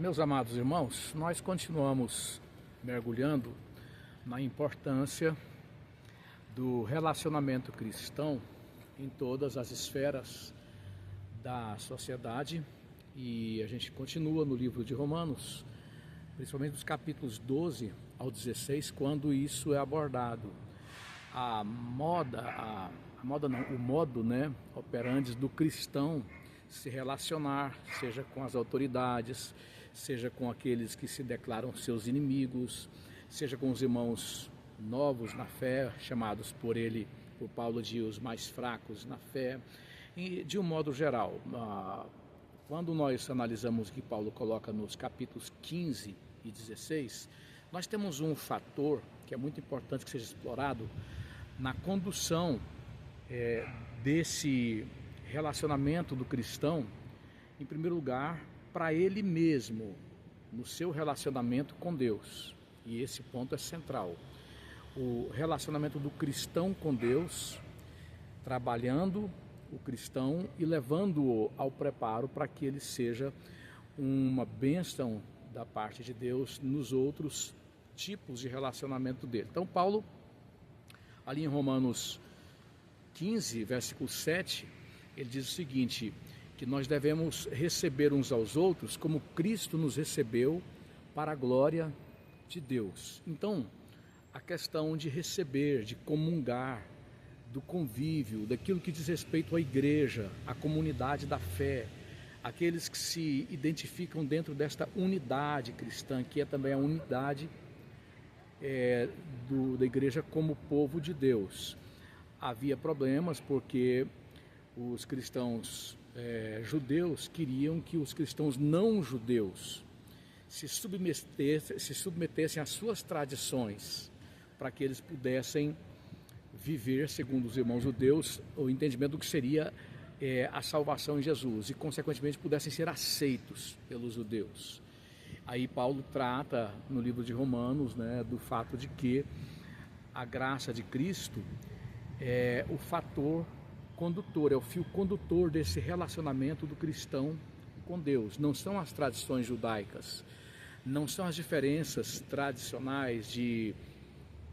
Meus amados irmãos, nós continuamos mergulhando na importância do relacionamento cristão em todas as esferas da sociedade, e a gente continua no livro de Romanos, principalmente dos capítulos 12 ao 16, quando isso é abordado. O modo, operandi do cristão se relacionar, seja com as autoridades, seja com aqueles que se declaram seus inimigos, seja com os irmãos novos na fé, chamados por Paulo, de os mais fracos na fé, e de um modo geral. Quando nós analisamos o que Paulo coloca nos capítulos 15 e 16, nós temos um fator que é muito importante que seja explorado na condução desse relacionamento do cristão, em primeiro lugar, para ele mesmo, no seu relacionamento com Deus. E esse ponto é central. O relacionamento do cristão com Deus, trabalhando o cristão e levando-o ao preparo para que ele seja uma bênção da parte de Deus nos outros tipos de relacionamento dele. Então Paulo, ali em Romanos 15, versículo 7, ele diz o seguinte, que nós devemos receber uns aos outros como Cristo nos recebeu para a glória de Deus. Então, a questão de receber, de comungar, do convívio, daquilo que diz respeito à igreja, à comunidade da fé, aqueles que se identificam dentro desta unidade cristã, que é também a unidade da igreja como povo de Deus. Havia problemas porque os cristãos judeus queriam que os cristãos não judeus se submetessem às suas tradições, para que eles pudessem viver, segundo os irmãos judeus, o entendimento do que seria a salvação em Jesus, e consequentemente pudessem ser aceitos pelos judeus. Aí Paulo trata no livro de Romanos, do fato de que a graça de Cristo é o fator condutor, é o fio condutor desse relacionamento do cristão com Deus. Não são as tradições judaicas, não são as diferenças tradicionais de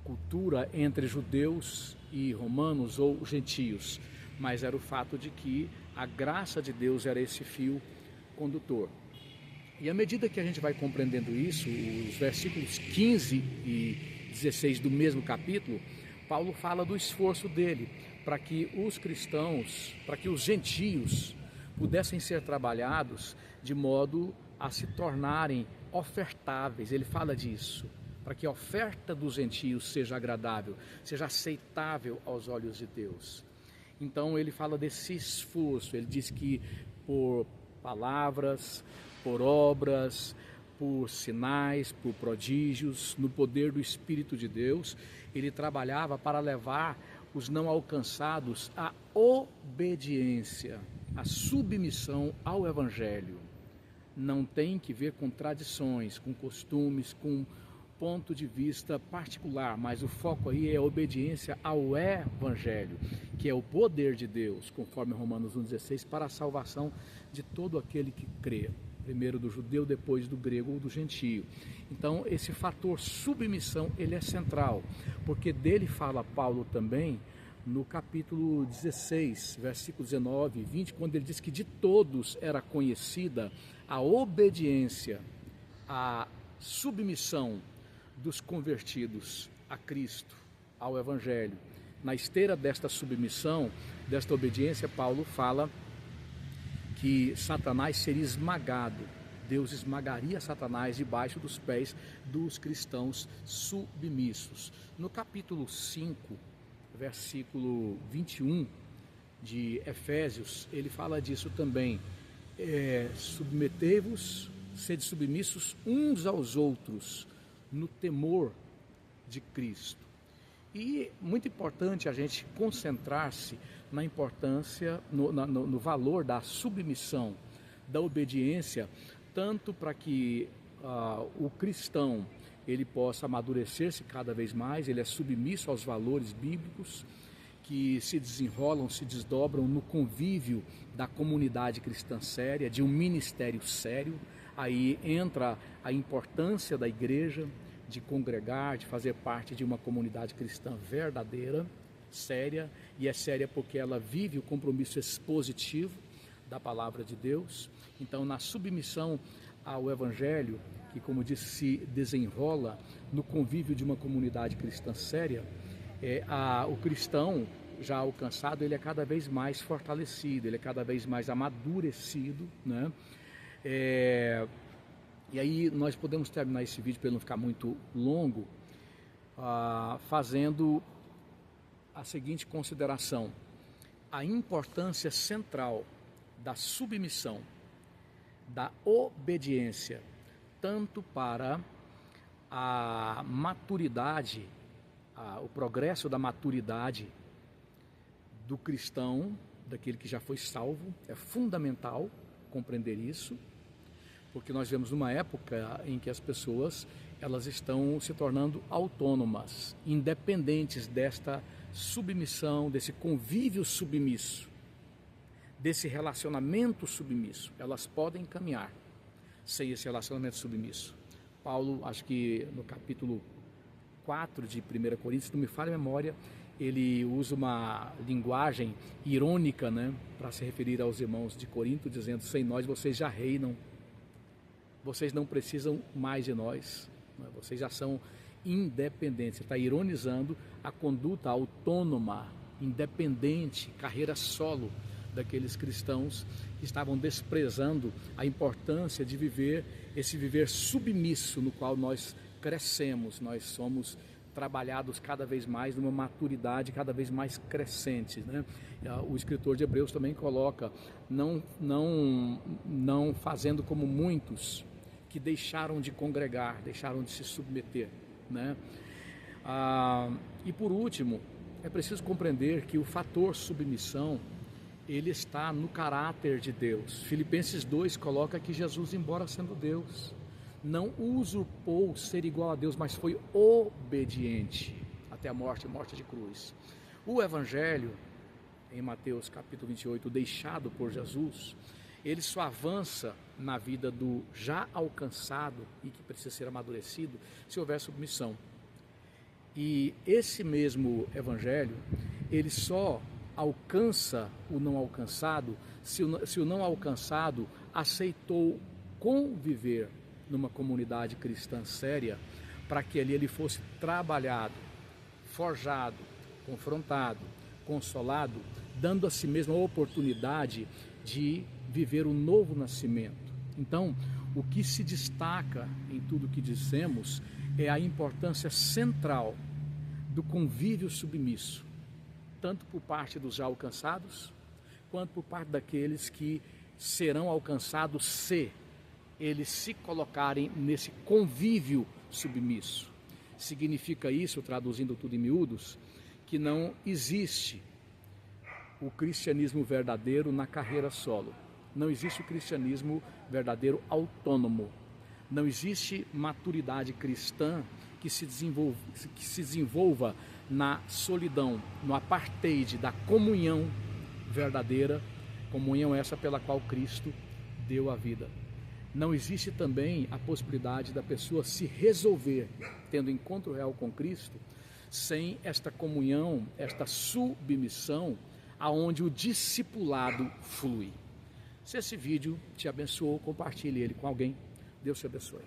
cultura entre judeus e romanos ou gentios, mas era o fato de que a graça de Deus era esse fio condutor. E à medida que a gente vai compreendendo isso, os versículos 15 e 16 do mesmo capítulo, Paulo fala do esforço dele para que os cristãos, para que os gentios pudessem ser trabalhados de modo a se tornarem ofertáveis. Ele fala disso, para que a oferta dos gentios seja agradável, seja aceitável aos olhos de Deus. Então ele fala desse esforço, ele diz que por palavras, por obras, por sinais, por prodígios, no poder do Espírito de Deus, ele trabalhava para levar os não alcançados à obediência, à submissão ao Evangelho. Não tem que ver com tradições, com costumes, com ponto de vista particular, mas o foco aí é a obediência ao Evangelho, que é o poder de Deus, conforme Romanos 1,16, para a salvação de todo aquele que crê, primeiro do judeu, depois do grego ou do gentio. Então esse fator submissão, ele é central, porque dele fala Paulo também no capítulo 16, versículos 19 e 20, quando ele diz que de todos era conhecida a obediência, a submissão dos convertidos a Cristo, ao Evangelho. Na esteira desta submissão, desta obediência, Paulo fala que Satanás seria esmagado. Deus esmagaria Satanás debaixo dos pés dos cristãos submissos. No capítulo 5, versículo 21 de Efésios, ele fala disso também. Submetei-vos, sede submissos uns aos outros, no temor de Cristo. E muito importante a gente concentrar-se na importância, no valor da submissão, da obediência, tanto para que o cristão ele possa amadurecer-se cada vez mais, ele é submisso aos valores bíblicos que se desenrolam, se desdobram no convívio da comunidade cristã séria, de um ministério sério, Aí entra a importância da igreja, de congregar, de fazer parte de uma comunidade cristã verdadeira, séria, e é séria porque ela vive o compromisso expositivo da palavra de Deus. Então, na submissão ao Evangelho, que, como disse, se desenrola no convívio de uma comunidade cristã séria, o cristão já alcançado, ele é cada vez mais fortalecido, ele é cada vez mais amadurecido, né? E aí nós podemos terminar esse vídeo para ele não ficar muito longo, fazendo a seguinte consideração: a importância central da submissão, da obediência, tanto para a maturidade, o progresso da maturidade do cristão, daquele que já foi salvo. É fundamental compreender isso, porque nós vemos uma época em que as pessoas, elas estão se tornando autônomas, independentes desta submissão, desse convívio submisso, desse relacionamento submisso. Elas podem caminhar sem esse relacionamento submisso. Paulo, acho que no capítulo 4 de 1 Coríntios, se não me falha a memória, ele usa uma linguagem irônica, né, para se referir aos irmãos de Corinto, dizendo: sem nós vocês já reinam, vocês não precisam mais de nós, né? Vocês já são independentes. Ele está ironizando a conduta autônoma, independente, carreira solo daqueles cristãos que estavam desprezando a importância de viver esse viver submisso no qual nós crescemos, nós somos trabalhados cada vez mais numa maturidade cada vez mais crescente, né? O escritor de Hebreus também coloca: não fazendo como muitos que deixaram de congregar, deixaram de se submeter, né? E por último, é preciso compreender que o fator submissão, ele está no caráter de Deus. Filipenses 2 coloca que Jesus, embora sendo Deus, não usurpou ser igual a Deus, mas foi obediente até a morte de cruz. O Evangelho, em Mateus capítulo 28, deixado por Jesus, ele só avança na vida do já alcançado e que precisa ser amadurecido se houver submissão. E esse mesmo Evangelho, ele só alcança o não alcançado se o não alcançado aceitou conviver numa comunidade cristã séria, para que ali ele fosse trabalhado, forjado, confrontado, consolado, dando a si mesmo a oportunidade de viver o novo nascimento. Então, o que se destaca em tudo o que dissemos é a importância central do convívio submisso, tanto por parte dos já alcançados, quanto por parte daqueles que serão alcançados se eles se colocarem nesse convívio submisso. Significa isso, traduzindo tudo em miúdos, que não existe o cristianismo verdadeiro na carreira solo. Não existe o cristianismo verdadeiro autônomo. Não existe maturidade cristã que se desenvolva na solidão, no apartheid da comunhão verdadeira, comunhão essa pela qual Cristo deu a vida. Não existe também a possibilidade da pessoa se resolver, tendo encontro real com Cristo, sem esta comunhão, esta submissão, aonde o discipulado flui. Se esse vídeo te abençoou, compartilhe ele com alguém. Deus te abençoe.